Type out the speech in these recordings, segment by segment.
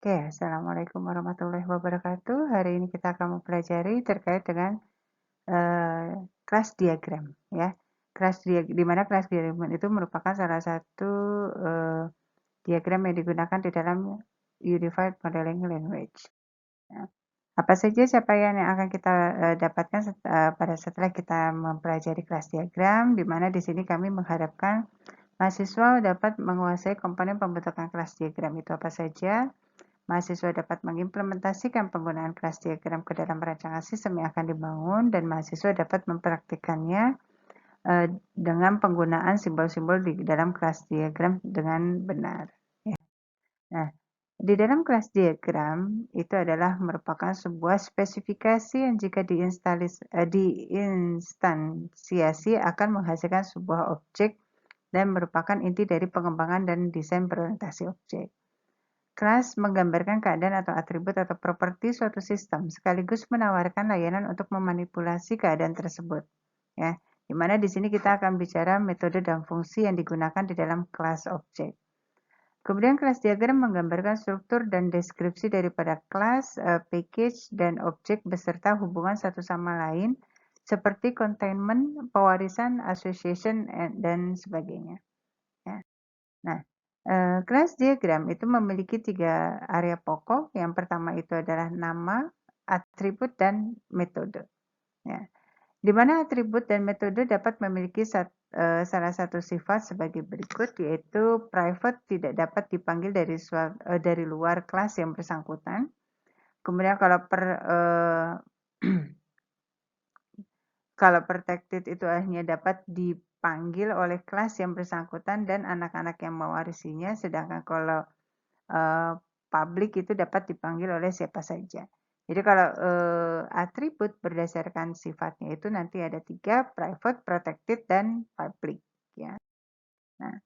Oke, Assalamualaikum warahmatullahi wabarakatuh. Hari ini kita akan mempelajari terkait dengan class diagram, ya. Di mana class diagram itu merupakan salah satu diagram yang digunakan di dalam Unified Modeling Language. Ya. Apa saja capaian yang akan kita dapatkan pada setelah kita mempelajari class diagram, di mana di sini kami mengharapkan mahasiswa dapat menguasai komponen pembentukan kelas diagram itu apa saja. Mahasiswa dapat mengimplementasikan penggunaan kelas diagram ke dalam rancangan sistem yang akan dibangun dan mahasiswa dapat mempraktikkannya dengan penggunaan simbol-simbol di dalam kelas diagram dengan benar. Ya. Nah, di dalam kelas diagram itu adalah merupakan sebuah spesifikasi yang jika diinstansiasi akan menghasilkan sebuah objek dan merupakan inti dari pengembangan dan desain berorientasi objek. Kelas menggambarkan keadaan atau atribut atau properti suatu sistem, sekaligus menawarkan layanan untuk memanipulasi keadaan tersebut. Ya, di mana di sini kita akan bicara metode dan fungsi yang digunakan di dalam kelas objek. Kemudian kelas diagram menggambarkan struktur dan deskripsi daripada kelas, package, dan objek beserta hubungan satu sama lain, seperti containment, pewarisan, association, dan sebagainya. Ya. Nah, kelas diagram itu memiliki 3 area pokok. Yang pertama itu adalah nama, atribut, dan metode. Ya. Di mana atribut dan metode dapat memiliki salah satu sifat sebagai berikut, yaitu private tidak dapat dipanggil dari luar kelas yang bersangkutan. Kemudian kalau protected itu hanya dapat dipanggil oleh kelas yang bersangkutan dan anak-anak yang mewarisinya, sedangkan kalau publik itu dapat dipanggil oleh siapa saja. Jadi kalau atribut berdasarkan sifatnya itu nanti ada 3, private, protected, dan public. Ya. Nah,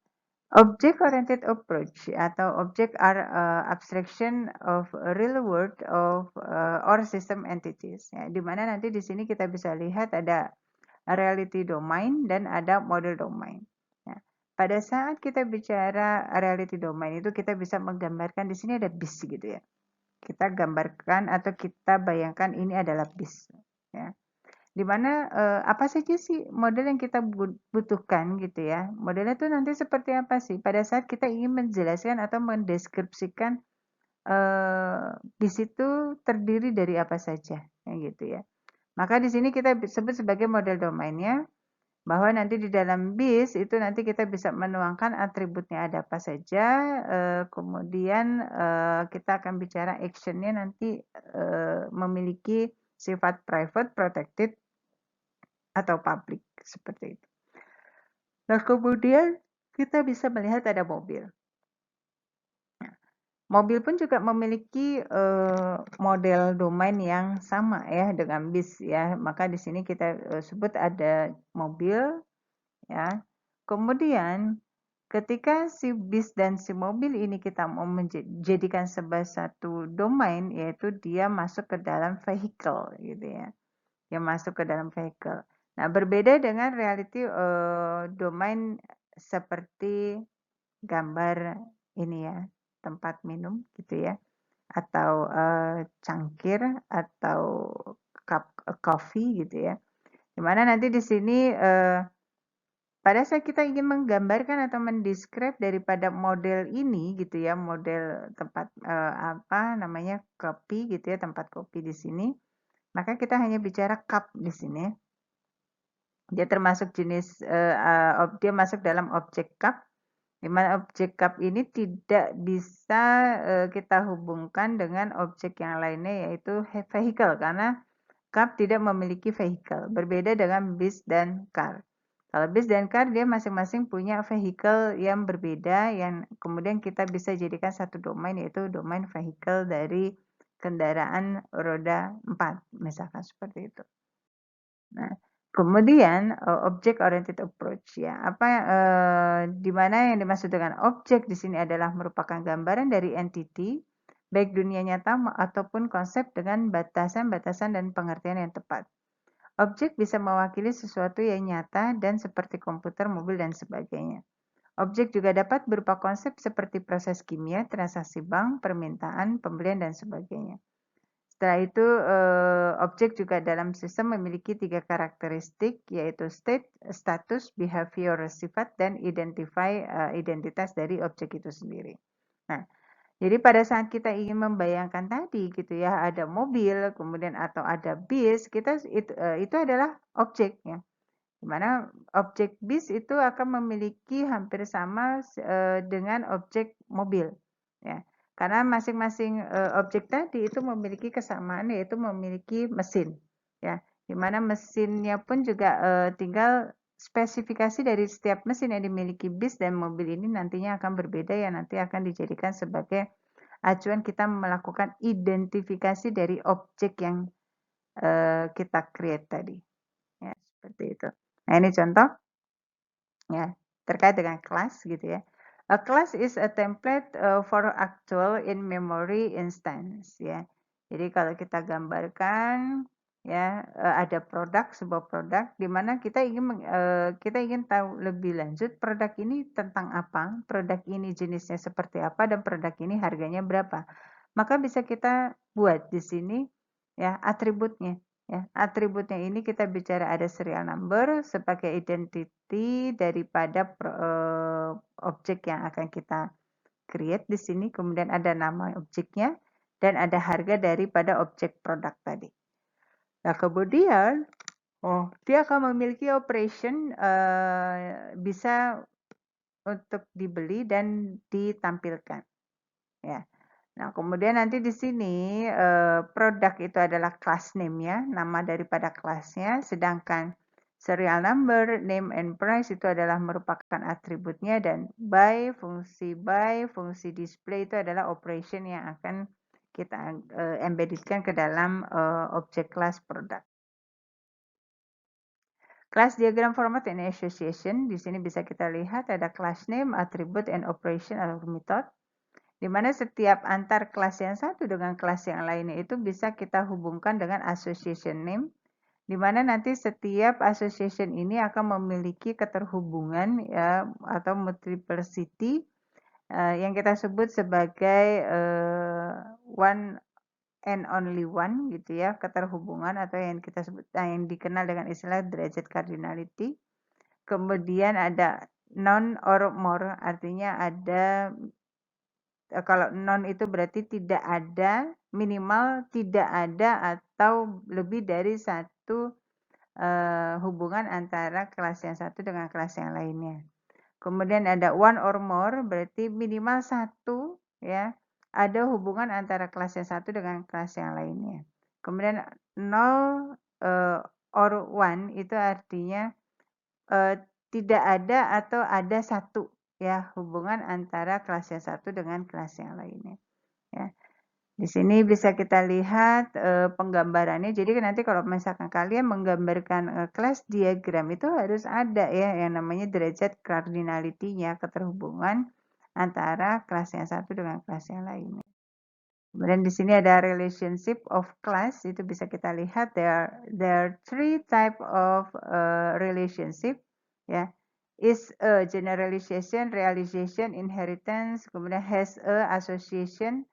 object-oriented approach atau object are abstraction of real world or system entities. Ya, di mana nanti di sini kita bisa lihat ada reality domain dan ada model domain. Ya. Pada saat kita bicara reality domain itu kita bisa menggambarkan di sini ada bis gitu ya. Kita gambarkan atau kita bayangkan ini adalah bis. Ya. Di mana apa saja sih model yang kita butuhkan gitu ya. Modelnya itu nanti seperti apa sih? Pada saat kita ingin menjelaskan atau mendeskripsikan bis itu terdiri dari apa saja, gitu ya. Maka di sini kita sebut sebagai model domainnya, bahwa nanti di dalam bis itu nanti kita bisa menuangkan atributnya ada apa saja, kemudian kita akan bicara actionnya nanti memiliki sifat private, protected, atau public, seperti itu. Nah, kemudian kita bisa melihat ada mobil. Mobil pun juga memiliki model domain yang sama ya dengan bis ya. Maka di sini kita sebut ada mobil ya. Kemudian ketika si bis dan si mobil ini kita mau menjadikan sebagai satu domain, yaitu dia masuk ke dalam vehicle gitu ya. Dia masuk ke dalam vehicle. Nah, berbeda dengan reality domain seperti gambar ini ya, tempat minum gitu ya, atau cangkir atau cup coffee gitu ya. Dimana nanti di sini pada saat kita ingin menggambarkan atau mendeskrip daripada model ini gitu ya, model tempat apa namanya kopi gitu ya, tempat kopi di sini, maka kita hanya bicara cup di sini. Dia termasuk jenis dia masuk dalam objek cup, di mana objek cup ini tidak bisa kita hubungkan dengan objek yang lainnya yaitu vehicle karena cup tidak memiliki vehicle, berbeda dengan bis dan car. Kalau bis dan car dia masing-masing punya vehicle yang berbeda yang kemudian kita bisa jadikan satu domain yaitu domain vehicle dari kendaraan roda 4 misalkan seperti itu. Nah, kemudian object oriented approach ya. Di mana yang dimaksud dengan objek di sini adalah merupakan gambaran dari entity baik dunia nyata ataupun konsep dengan batasan-batasan dan pengertian yang tepat. Objek bisa mewakili sesuatu yang nyata dan seperti komputer, mobil, dan sebagainya. Objek juga dapat berupa konsep seperti proses kimia, transaksi bank, permintaan, pembelian, dan sebagainya. Setelah itu, objek juga dalam sistem memiliki 3 karakteristik, yaitu state, status, behavior, sifat, dan identitas dari objek itu sendiri. Nah, jadi pada saat kita ingin membayangkan tadi gitu ya, ada mobil, kemudian atau ada bis, itu adalah objek ya. Di mana objek bis itu akan memiliki hampir sama dengan objek mobil ya. Karena masing-masing objek tadi itu memiliki kesamaan, yaitu memiliki mesin ya. Di mana mesinnya pun juga tinggal spesifikasi dari setiap mesin yang dimiliki bis dan mobil ini nantinya akan berbeda, yang nanti akan dijadikan sebagai acuan kita melakukan identifikasi dari objek yang kita create tadi ya, seperti itu. Nah, ini contoh ya terkait dengan kelas gitu ya. A class is a template for actual in memory instance ya. Jadi kalau kita gambarkan ya ada produk, sebuah produk di mana kita ingin tahu lebih lanjut produk ini tentang apa, produk ini jenisnya seperti apa, dan produk ini harganya berapa. Maka bisa kita buat di sini ya atributnya. Ya, atributnya ini kita bicara ada serial number sebagai identity daripada objek yang akan kita create di sini, kemudian ada nama objeknya dan ada harga daripada objek produk tadi. Nah, kemudian dia akan memiliki operation bisa untuk dibeli dan ditampilkan. Ya. Nah, kemudian nanti di sini produk itu adalah class name-nya, nama daripada kelasnya, sedangkan serial number, name and price itu adalah merupakan atributnya, dan fungsi display itu adalah operation yang akan kita embeddedkan ke dalam objek class produk. Class diagram format and association, di sini bisa kita lihat ada class name, attribute, and operation atau method. Di mana setiap antar kelas yang satu dengan kelas yang lainnya itu bisa kita hubungkan dengan association name, di mana nanti setiap association ini akan memiliki keterhubungan ya atau multiplicity yang kita sebut sebagai one and only one gitu ya, keterhubungan atau yang kita sebut yang dikenal dengan istilah derajat cardinality. Kemudian ada none or more, artinya ada kalau non itu berarti tidak ada, minimal tidak ada atau lebih dari satu hubungan antara kelas yang satu dengan kelas yang lainnya. Kemudian ada one or more, berarti minimal satu ya, ada hubungan antara kelas yang satu dengan kelas yang lainnya. Kemudian nol or one itu artinya tidak ada atau ada satu ya hubungan antara kelas yang satu dengan kelas yang lainnya. Ya. Di sini bisa kita lihat penggambarannya. Jadi nanti kalau misalkan kalian menggambarkan class diagram itu harus ada ya yang namanya derajat cardinality-nya, keterhubungan antara kelas yang satu dengan kelas yang lainnya. Kemudian di sini ada relationship of class, itu bisa kita lihat there are three type of relationship ya. Is a generalization, realization, inheritance, kemudian has a association,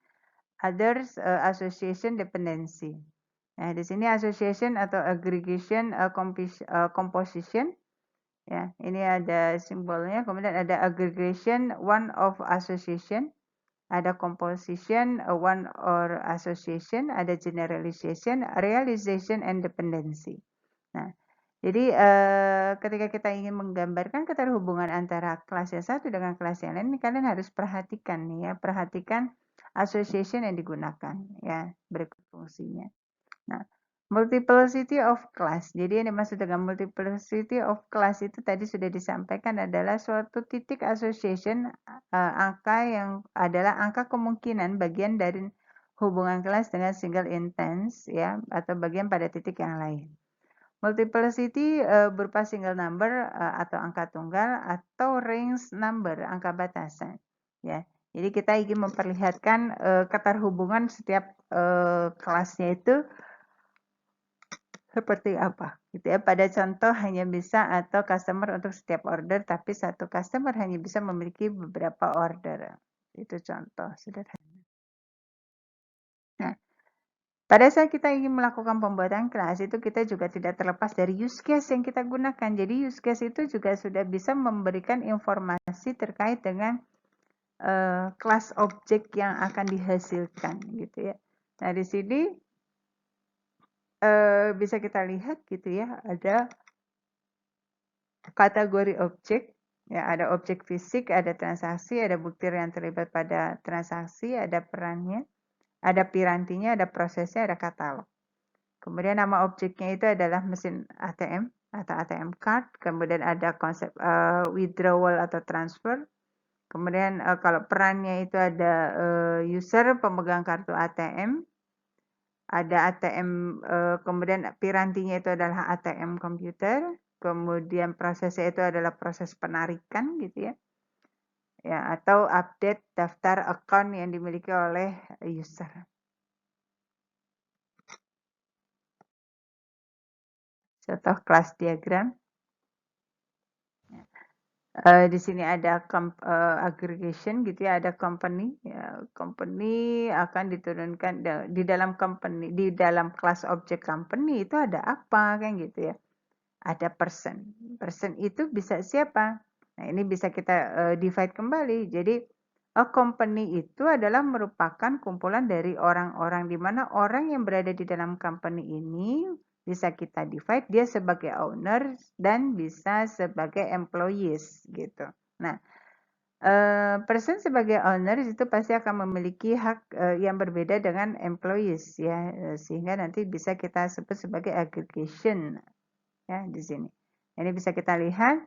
others association, dependency. Nah, di sini association atau aggregation, composition ya. Ini ada simbolnya, kemudian ada aggregation, one of association, ada composition, one or association, ada generalization, realization, and dependency. Nah, jadi ketika kita ingin menggambarkan keterhubungan antara kelas yang satu dengan kelas yang lain, kalian harus perhatikan nih ya, perhatikan association yang digunakan ya, berikut fungsinya. Nah, multiplicity of class. Jadi yang dimaksud dengan multiplicity of class itu tadi sudah disampaikan adalah suatu titik association angka yang adalah angka kemungkinan bagian dari hubungan kelas dengan single instance ya atau bagian pada titik yang lain. Multiplicity berupa single number atau angka tunggal atau range number, angka batasan ya. Jadi kita ingin memperlihatkan keterhubungan setiap kelasnya itu seperti apa gitu ya. Pada contoh hanya bisa atau customer untuk setiap order, tapi satu customer hanya bisa memiliki beberapa order. Itu contoh sederhana. Nah, pada saat kita ingin melakukan pembuatan kelas, itu kita juga tidak terlepas dari use case yang kita gunakan. Jadi use case itu juga sudah bisa memberikan informasi terkait dengan kelas objek yang akan dihasilkan gitu ya. Nah, di sini bisa kita lihat gitu ya, ada kategori objek, ya ada objek fisik, ada transaksi, ada bukti yang terlibat pada transaksi, ada perannya, ada pirantinya, ada prosesnya, ada katalog. Kemudian nama objeknya itu adalah mesin ATM atau ATM card, kemudian ada konsep withdrawal atau transfer. Kemudian kalau perannya itu ada user pemegang kartu ATM, ada ATM, kemudian pirantinya itu adalah ATM komputer, kemudian prosesnya itu adalah proses penarikan gitu ya. Ya, atau update daftar account yang dimiliki oleh user. Contoh kelas diagram. Di sini ada aggregation gitu ya, ada company. Ya, company akan diturunkan di dalam company, di dalam kelas objek company itu ada apa kan gitu ya. Ada person. Person itu bisa siapa? Nah, ini bisa kita divide kembali. Jadi a company itu adalah merupakan kumpulan dari orang-orang, di mana orang yang berada di dalam company ini bisa kita divide dia sebagai owner dan bisa sebagai employees gitu. Nah, person sebagai owner itu pasti akan memiliki hak yang berbeda dengan employees ya, sehingga nanti bisa kita sebut sebagai aggregation ya di sini. Ini bisa kita lihat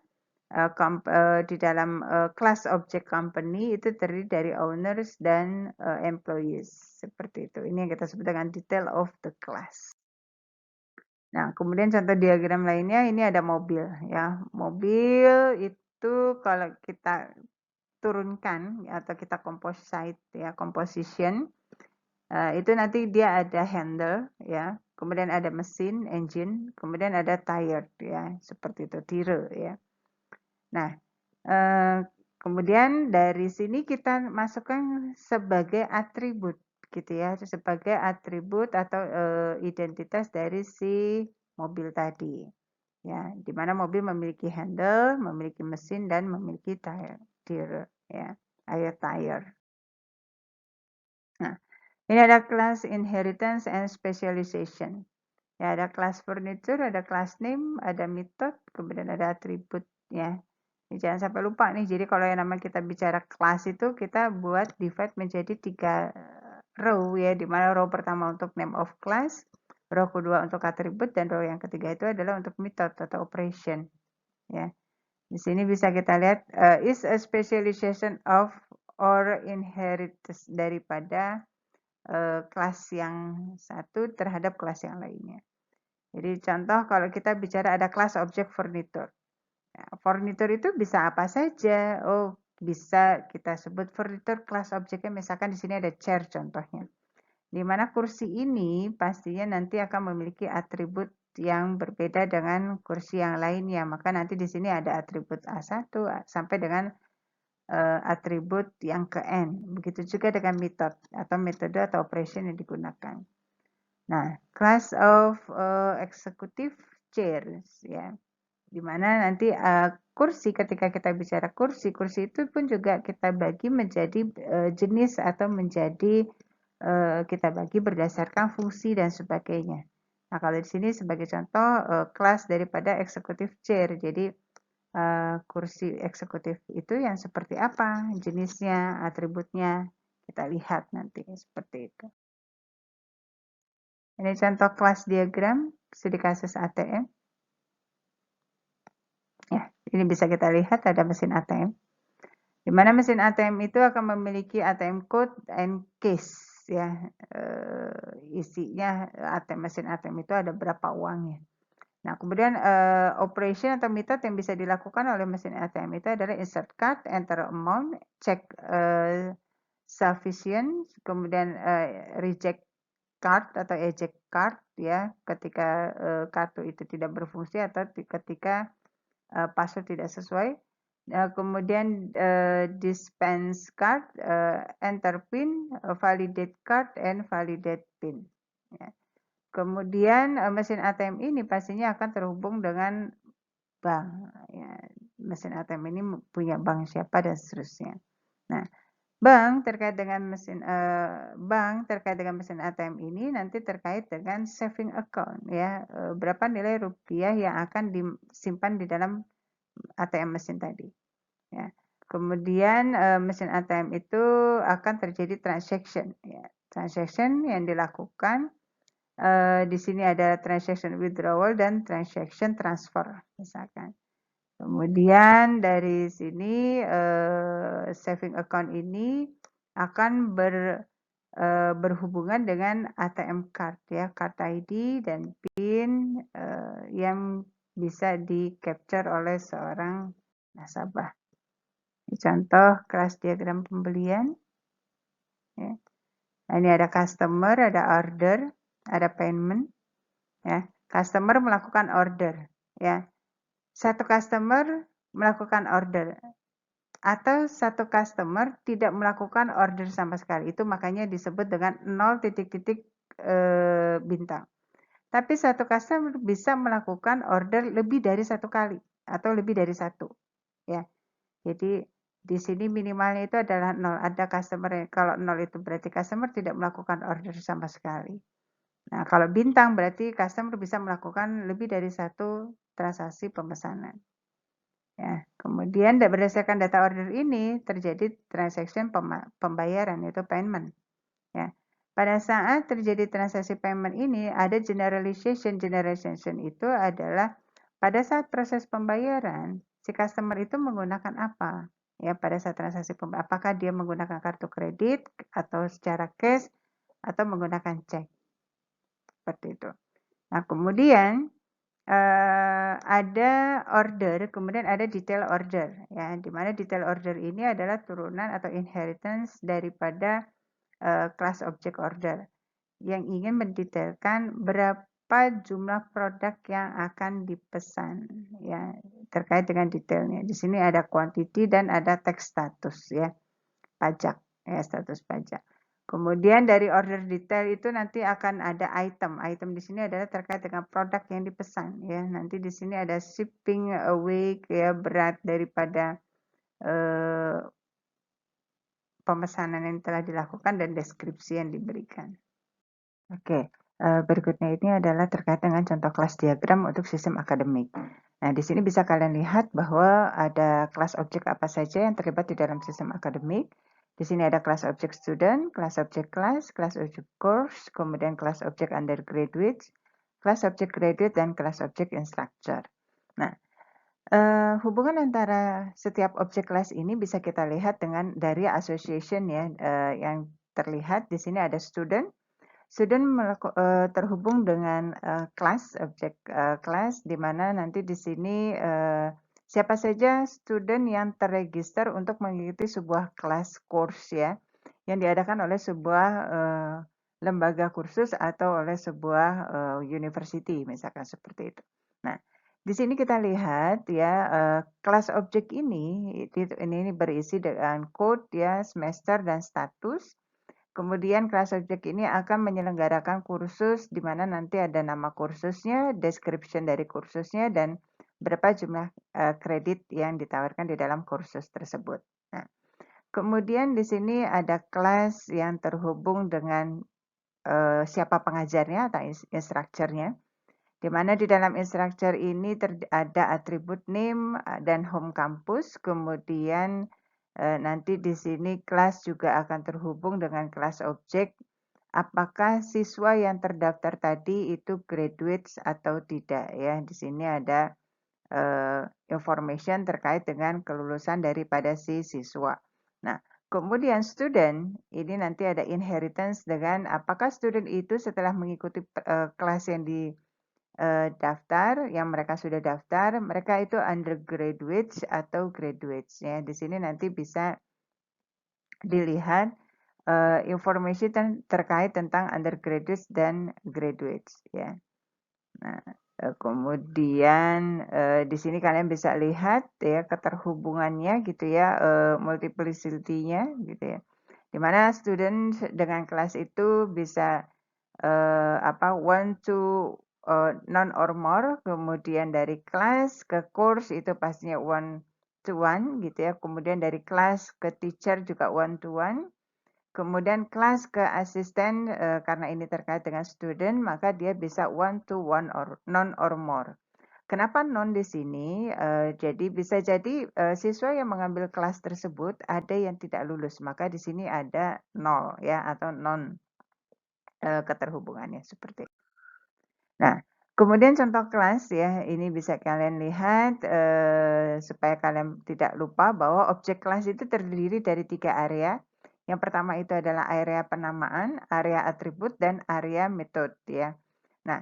di dalam kelas objek company itu terdiri dari owners dan employees seperti itu. Ini yang kita sebut dengan detail of the class. Nah, kemudian contoh diagram lainnya ini ada mobil ya. Mobil itu kalau kita turunkan atau kita composite ya, composition itu nanti dia ada handle ya, kemudian ada mesin, engine, kemudian ada tire ya, seperti itu, tire ya. Nah, kemudian dari sini kita masukkan sebagai atribut gitu ya, sebagai atribut atau identitas dari si mobil tadi. Ya, di mana mobil memiliki handle, memiliki mesin dan memiliki tire ya, tire. Nah, ini ada kelas inheritance and specialization. Ya, ada kelas furniture, ada kelas name, ada method, kemudian ada atribut ya. Ini jangan sampai lupa nih. Jadi kalau yang namanya kita bicara kelas itu kita buat divide menjadi 3 row ya, di mana row pertama untuk name of class, row kedua untuk atribut, dan row yang ketiga itu adalah untuk method atau operation ya. Di sini bisa kita lihat is a specialization of or inheritance daripada kelas yang satu terhadap kelas yang lainnya. Jadi contoh kalau kita bicara ada kelas objek furniture. Ya, furniture itu bisa apa saja. Oh, bisa kita sebut furniture kelas objeknya misalkan di sini ada chair contohnya. Di mana kursi ini pastinya nanti akan memiliki atribut yang berbeda dengan kursi yang lainnya. Maka nanti di sini ada atribut A1 sampai dengan atribut yang ke N. Begitu juga dengan method atau metode atau operation yang digunakan. Nah, class of executive chairs ya, di mana nanti kursi, ketika kita bicara kursi, kursi itu pun juga kita bagi menjadi jenis atau menjadi kita bagi berdasarkan fungsi dan sebagainya. Nah, kalau di sini sebagai contoh kelas daripada executive chair. Jadi kursi eksekutif itu yang seperti apa, jenisnya, atributnya, kita lihat nanti seperti itu. Ini contoh kelas diagram studi kasus ATM. Ya, ini bisa kita lihat ada mesin ATM. Di mana mesin ATM itu akan memiliki ATM code and case ya. Isinya mesin ATM itu ada berapa uangnya. Nah, kemudian operation atau method yang bisa dilakukan oleh mesin ATM itu adalah insert card, enter amount, check sufficient, kemudian reject card atau eject card ya ketika kartu itu tidak berfungsi atau ketika password tidak sesuai. Kemudian dispense card, enter PIN, validate card, and validate PIN. Ya. Kemudian mesin ATM ini pastinya akan terhubung dengan bank. Ya. Mesin ATM ini punya bank siapa dan seterusnya. Nah, bank terkait dengan mesin ATM ini nanti terkait dengan saving account ya, berapa nilai rupiah yang akan disimpan di dalam ATM mesin tadi ya. Kemudian mesin ATM itu akan terjadi transaction ya. Transaction yang dilakukan di sini ada transaction withdrawal dan transaction transfer misalkan. Kemudian dari sini saving account ini akan berhubungan dengan ATM card ya, card ID dan PIN yang bisa di-capture oleh seorang nasabah. Contoh kelas diagram pembelian. Ya. Nah, ini ada customer, ada order, ada payment. Ya. Customer melakukan order. Ya. Satu customer melakukan order atau satu customer tidak melakukan order sama sekali. Itu makanya disebut dengan 0 titik-titik bintang. Tapi satu customer bisa melakukan order lebih dari satu kali atau lebih dari satu. Ya. Jadi di sini minimalnya itu adalah 0. Ada customer, kalau 0 itu berarti customer tidak melakukan order sama sekali. Nah, kalau bintang berarti customer bisa melakukan lebih dari satu transaksi pemesanan. Ya, kemudian berdasarkan data order ini terjadi transaction pembayaran yaitu payment. Ya. Pada saat terjadi transaksi payment ini ada generalization. Generalization itu adalah pada saat proses pembayaran si customer itu menggunakan apa? Ya, pada saat transaksi pembayaran apakah dia menggunakan kartu kredit atau secara cash atau menggunakan cek. Seperti itu. Nah, kemudian ada order, kemudian ada detail order, ya, di mana detail order ini adalah turunan atau inheritance daripada class object order yang ingin mendetailkan berapa jumlah produk yang akan dipesan, ya, terkait dengan detailnya. Di sini ada quantity dan ada tax status, ya, pajak, ya, status pajak. Kemudian dari order detail itu nanti akan ada item. Item di sini adalah terkait dengan produk yang dipesan ya. Nanti di sini ada shipping weight ya, berat daripada pemesanan yang telah dilakukan dan deskripsi yang diberikan. Oke, berikutnya ini adalah terkait dengan contoh kelas diagram untuk sistem akademik. Nah, di sini bisa kalian lihat bahwa ada kelas objek apa saja yang terlibat di dalam sistem akademik. Di sini ada kelas objek student, kelas objek kelas objek course, kemudian kelas objek undergraduate, kelas objek graduate, dan kelas objek instructor. Nah, hubungan antara setiap objek kelas ini bisa kita lihat dari association ya, yang terlihat di sini ada student. Student terhubung dengan kelas objek kelas, di mana nanti di sini siapa saja student yang terregister untuk mengikuti sebuah kelas course ya, yang diadakan oleh sebuah lembaga kursus atau oleh sebuah university misalkan seperti itu. Nah, di sini kita lihat ya kelas objek ini berisi dengan code ya, semester dan status. Kemudian kelas objek ini akan menyelenggarakan kursus di mana nanti ada nama kursusnya, description dari kursusnya, dan berapa jumlah kredit yang ditawarkan di dalam kursus tersebut. Nah, kemudian di sini ada kelas yang terhubung dengan siapa pengajarnya atau instrukturnya, di mana di dalam instruktur ini ada atribut name dan home campus, kemudian nanti di sini kelas juga akan terhubung dengan kelas objek. Apakah siswa yang terdaftar tadi itu graduates atau tidak ya? Di sini ada information terkait dengan kelulusan daripada si siswa. Nah, kemudian student ini nanti ada inheritance dengan apakah student itu setelah mengikuti kelas yang di daftar, yang mereka sudah daftar, mereka itu undergraduates atau graduates ya. Di sini nanti bisa dilihat informasi terkait tentang undergraduates dan graduates ya. Nah, kemudian di sini kalian bisa lihat ya keterhubungannya gitu ya, multiplicity-nya gitu ya. Di mana student dengan kelas itu bisa one to none or more, kemudian dari kelas ke course itu pastinya one to one gitu ya, kemudian dari kelas ke teacher juga one to one, kemudian kelas ke asisten karena ini terkait dengan student maka dia bisa one to one or none or more. Kenapa non di sini? Jadi bisa jadi siswa yang mengambil kelas tersebut ada yang tidak lulus, maka di sini ada nol ya atau non keterhubungannya seperti itu. Nah, kemudian contoh kelas ya, ini bisa kalian lihat supaya kalian tidak lupa bahwa objek kelas itu terdiri dari 3 area. Yang pertama itu adalah area penamaan, area atribut, dan area metode ya. Nah,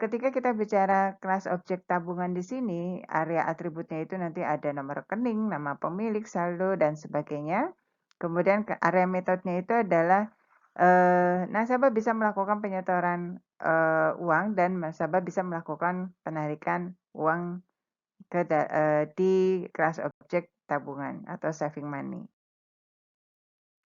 ketika kita bicara kelas objek tabungan di sini, area atributnya itu nanti ada nomor rekening, nama pemilik, saldo, dan sebagainya. Kemudian area metodenya itu adalah nasabah bisa melakukan penyetoran uang dan nasabah bisa melakukan penarikan uang di kelas objek tabungan atau saving money.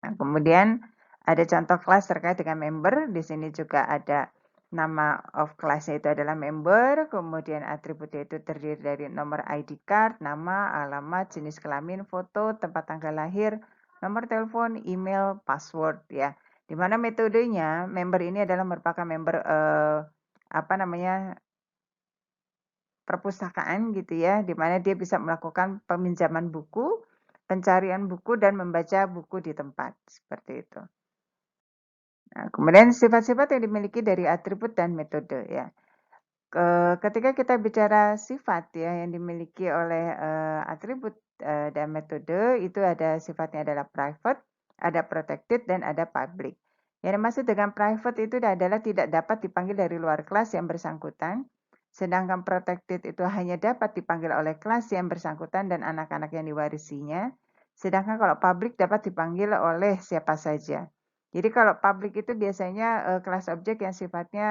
Nah, kemudian ada contoh kelas terkait dengan member. Di sini juga ada nama of kelasnya itu adalah member, kemudian atributnya itu terdiri dari nomor ID card, nama, alamat, jenis kelamin, foto, tempat tanggal lahir, nomor telepon, email, password ya. Di mana metodenya member ini adalah merupakan member perpustakaan gitu ya, di mana dia bisa melakukan peminjaman buku, pencarian buku dan membaca buku di tempat seperti itu. Nah, kemudian sifat-sifat yang dimiliki dari atribut dan metode ya. Ketika kita bicara sifat ya yang dimiliki oleh atribut dan metode itu ada sifatnya adalah private, ada protected dan ada public. Yang dimaksud dengan private itu adalah tidak dapat dipanggil dari luar kelas yang bersangkutan, sedangkan protected itu hanya dapat dipanggil oleh kelas yang bersangkutan dan anak-anak yang diwarisinya, sedangkan kalau public dapat dipanggil oleh siapa saja. Jadi kalau public itu biasanya kelas objek yang sifatnya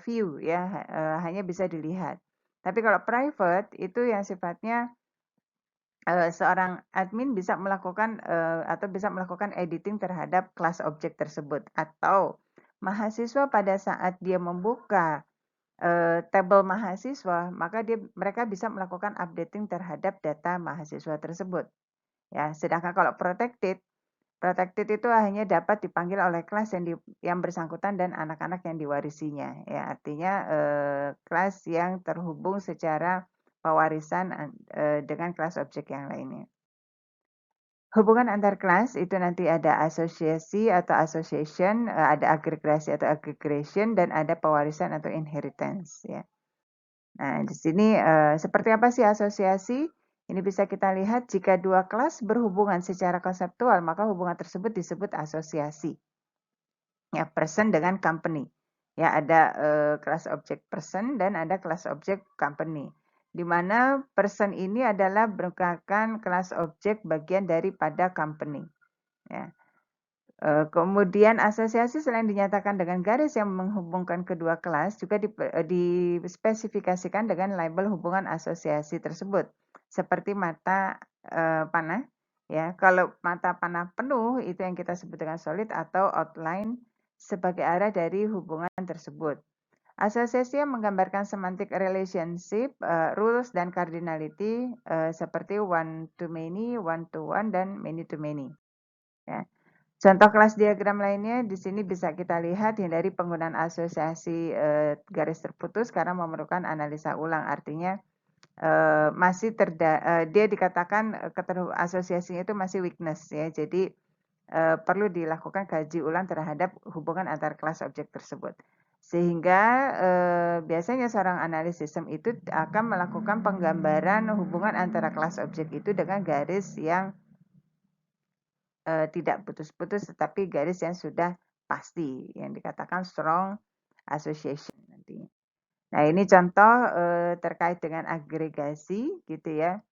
view ya, hanya bisa dilihat. Tapi kalau private itu yang sifatnya seorang admin bisa melakukan atau bisa melakukan editing terhadap kelas objek tersebut atau mahasiswa pada saat dia membuka tabel mahasiswa, maka mereka bisa melakukan updating terhadap data mahasiswa tersebut. Ya, sedangkan kalau protected itu hanya dapat dipanggil oleh kelas yang bersangkutan dan anak-anak yang diwarisinya. Ya, artinya kelas yang terhubung secara pewarisan dengan kelas objek yang lainnya. Hubungan antar kelas itu nanti ada asosiasi atau association, ada agregasi atau aggregation, dan ada pewarisan atau inheritance. Ya. Nah, di sini seperti apa sih asosiasi? Ini bisa kita lihat jika dua kelas berhubungan secara konseptual, maka hubungan tersebut disebut asosiasi. Ya, person dengan company. Ya, ada kelas objek person dan ada kelas objek company. Di mana person ini adalah merupakan kelas objek bagian daripada company. Ya. Kemudian asosiasi selain dinyatakan dengan garis yang menghubungkan kedua kelas juga dispesifikasikan dengan label hubungan asosiasi tersebut seperti mata panah ya. Kalau mata panah penuh itu yang kita sebut dengan solid atau outline sebagai arah dari hubungan tersebut. Asosiasi yang menggambarkan semantic relationship, rules dan cardinality seperti one to many, one to one dan many to many. Ya. Contoh kelas diagram lainnya di sini bisa kita lihat hindari penggunaan asosiasi garis terputus karena memerlukan analisa ulang. Artinya dia dikatakan asosiasinya itu masih weakness ya. Jadi perlu dilakukan kaji ulang terhadap hubungan antar kelas objek tersebut. Sehingga biasanya seorang analis sistem itu akan melakukan penggambaran hubungan antara kelas objek itu dengan garis yang tidak putus-putus tetapi garis yang sudah pasti yang dikatakan strong association nantinya. Nah, ini contoh terkait dengan agregasi gitu ya.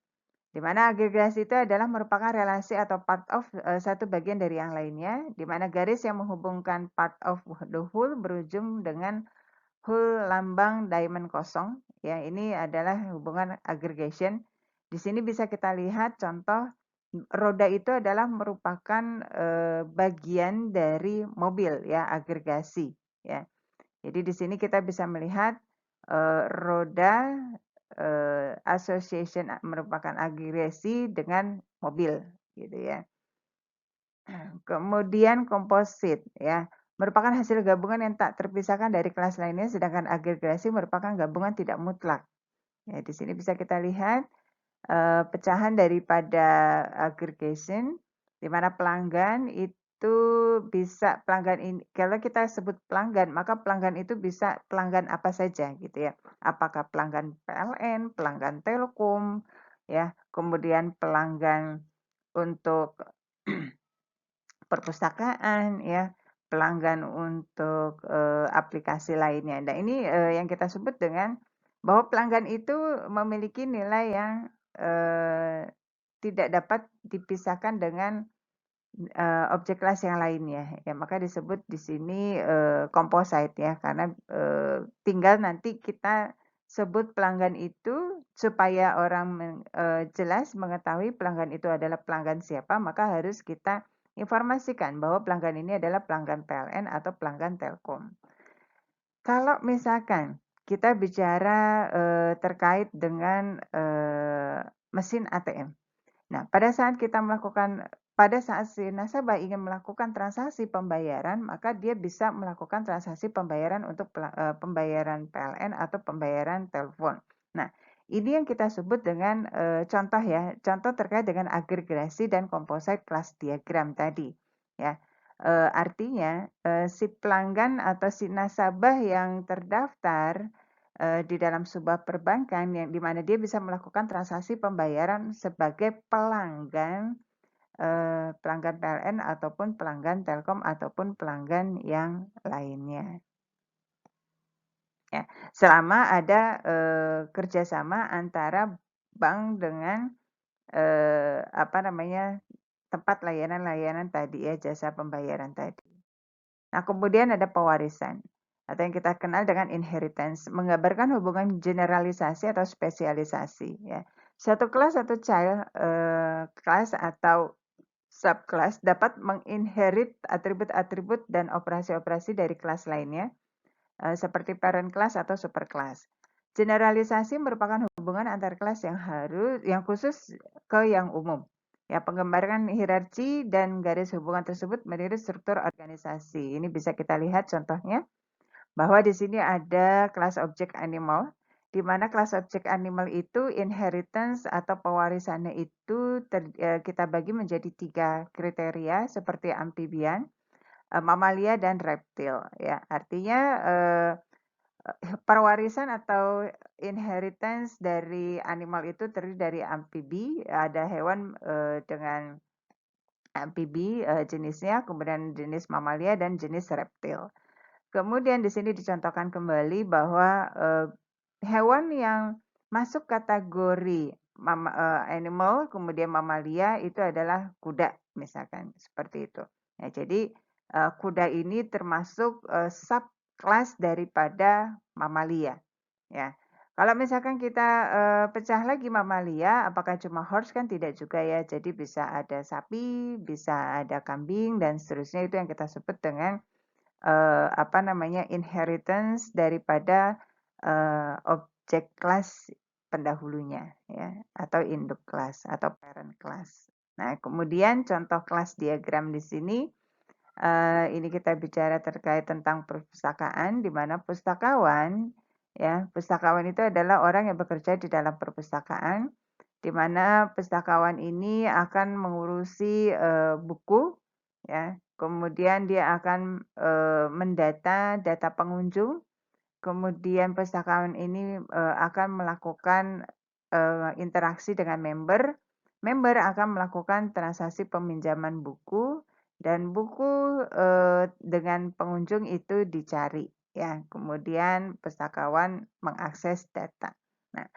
Di mana agregasi itu adalah merupakan relasi atau part of satu bagian dari yang lainnya, di mana garis yang menghubungkan part of the whole berujung dengan whole lambang diamond kosong. Ya, ini adalah hubungan aggregation. Di sini bisa kita lihat contoh roda itu adalah merupakan bagian dari mobil ya, agregasi ya. Jadi di sini kita bisa melihat roda association merupakan agregasi dengan mobil gitu ya. Kemudian komposit ya, merupakan hasil gabungan yang tak terpisahkan dari kelas lainnya, sedangkan agregasi merupakan gabungan tidak mutlak. Ya, di sini bisa kita lihat pecahan daripada aggregation, di mana pelanggan itu bisa pelanggan ini, kalau kita sebut pelanggan, maka pelanggan itu bisa pelanggan apa saja gitu ya. Apakah pelanggan PLN, pelanggan Telkom, ya, kemudian pelanggan untuk perpustakaan, ya, pelanggan untuk aplikasi lainnya. Nah ini yang kita sebut dengan bahwa pelanggan itu memiliki nilai yang tidak dapat dipisahkan dengan objek kelas yang lainnya. Ya, maka disebut di sini composite ya, karena tinggal nanti kita sebut pelanggan itu supaya orang jelas mengetahui pelanggan itu adalah pelanggan siapa, maka harus kita informasikan bahwa pelanggan ini adalah pelanggan PLN atau pelanggan Telkom. Kalau misalkan kita bicara terkait dengan mesin ATM. Nah, pada saat si nasabah ingin melakukan transaksi pembayaran, maka dia bisa melakukan transaksi pembayaran untuk pembayaran PLN atau pembayaran telepon. Nah, ini yang kita sebut dengan contoh ya, contoh terkait dengan agregasi dan composite class diagram tadi. Ya, artinya si pelanggan atau si nasabah yang terdaftar di dalam sebuah perbankan yang di mana dia bisa melakukan transaksi pembayaran sebagai pelanggan pelanggan PLN ataupun pelanggan Telkom ataupun pelanggan yang lainnya. Ya, selama ada kerjasama antara bank dengan apa namanya tempat layanan-layanan tadi ya, jasa pembayaran tadi. Nah, kemudian ada pewarisan atau yang kita kenal dengan inheritance, menggambarkan hubungan generalisasi atau spesialisasi ya. Satu kelas atau child class atau subkelas dapat menginherit atribut-atribut dan operasi-operasi dari kelas lainnya seperti parent class atau superclass. Generalisasi merupakan hubungan antar kelas yang khusus ke yang umum. Ya, penggambaran hierarki dan garis hubungan tersebut meniru struktur organisasi. Ini bisa kita lihat contohnya bahwa di sini ada kelas objek animal, di mana kelas objek animal itu inheritance atau pewarisannya itu kita bagi menjadi 3 kriteria seperti amphibian, mamalia dan reptil. Ya, artinya pewarisan atau inheritance dari animal itu terdiri dari amfibi, ada hewan dengan amfibi jenisnya, kemudian jenis mamalia dan jenis reptil. Kemudian di sini dicontohkan kembali bahwa hewan yang masuk kategori animal kemudian mamalia itu adalah kuda misalkan seperti itu. Nah, jadi kuda ini termasuk subkelas daripada mamalia ya. Kalau misalkan kita pecah lagi mamalia, apakah cuma horse kan tidak juga ya. Jadi bisa ada sapi, bisa ada kambing dan seterusnya, itu yang kita sebut dengan apa namanya inheritance daripada objek kelas pendahulunya ya, atau induk kelas atau parent kelas. Nah, kemudian contoh kelas diagram di sini ini kita bicara terkait tentang perpustakaan, di mana pustakawan ya, pustakawan itu adalah orang yang bekerja di dalam perpustakaan, di mana pustakawan ini akan mengurusi buku ya, kemudian dia akan mendata data pengunjung, kemudian pustakawan ini akan melakukan interaksi dengan member, member akan melakukan transaksi peminjaman buku, dan buku dengan pengunjung itu dicari ya, kemudian pustakawan mengakses data. Nah,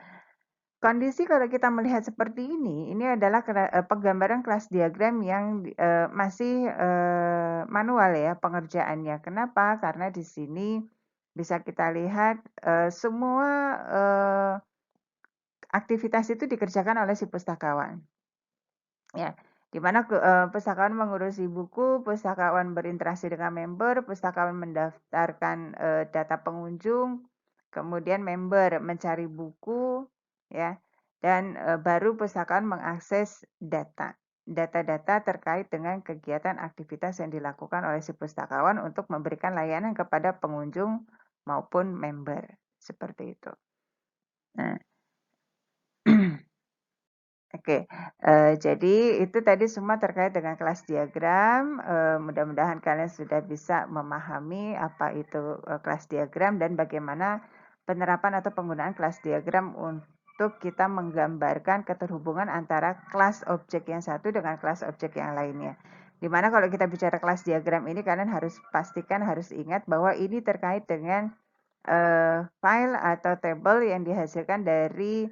Kondisi kalau kita melihat seperti ini adalah penggambaran kelas diagram yang masih manual ya pengerjaannya. Kenapa? Karena di sini bisa kita lihat semua aktivitas itu dikerjakan oleh si pustakawan. Ya, di mana pustakawan mengurusi buku, pustakawan berinteraksi dengan member, pustakawan mendaftarkan data pengunjung, kemudian member mencari buku, ya, dan baru pustakawan mengakses data-data terkait dengan kegiatan aktivitas yang dilakukan oleh si pustakawan untuk memberikan layanan kepada pengunjung maupun member, seperti itu. Nah, Oke, jadi itu tadi semua terkait dengan kelas diagram, mudah-mudahan kalian sudah bisa memahami apa itu, kelas diagram dan bagaimana penerapan atau penggunaan kelas diagram untuk kita menggambarkan keterhubungan antara kelas objek yang satu dengan kelas objek yang lainnya. Dimana kalau kita bicara kelas diagram ini kalian harus pastikan, harus ingat bahwa ini terkait dengan, file atau tabel yang dihasilkan dari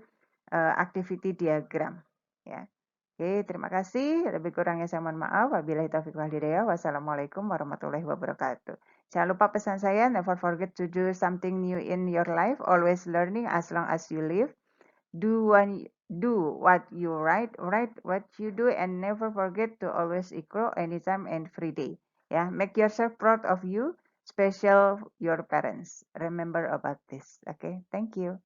activity diagram, ya. Oke, terima kasih. Lebih kurangnya saya mohon maaf. Wabillahi taufiq wal hidayah. Wassalamualaikum warahmatullahi wabarakatuh. Jangan lupa pesan saya, never forget to do something new in your life. Always learning as long as you live. Do what you write what you do, and never forget to always grow anytime and every day. Ya, make yourself proud of you, special your parents. Remember about this. Okay, thank you.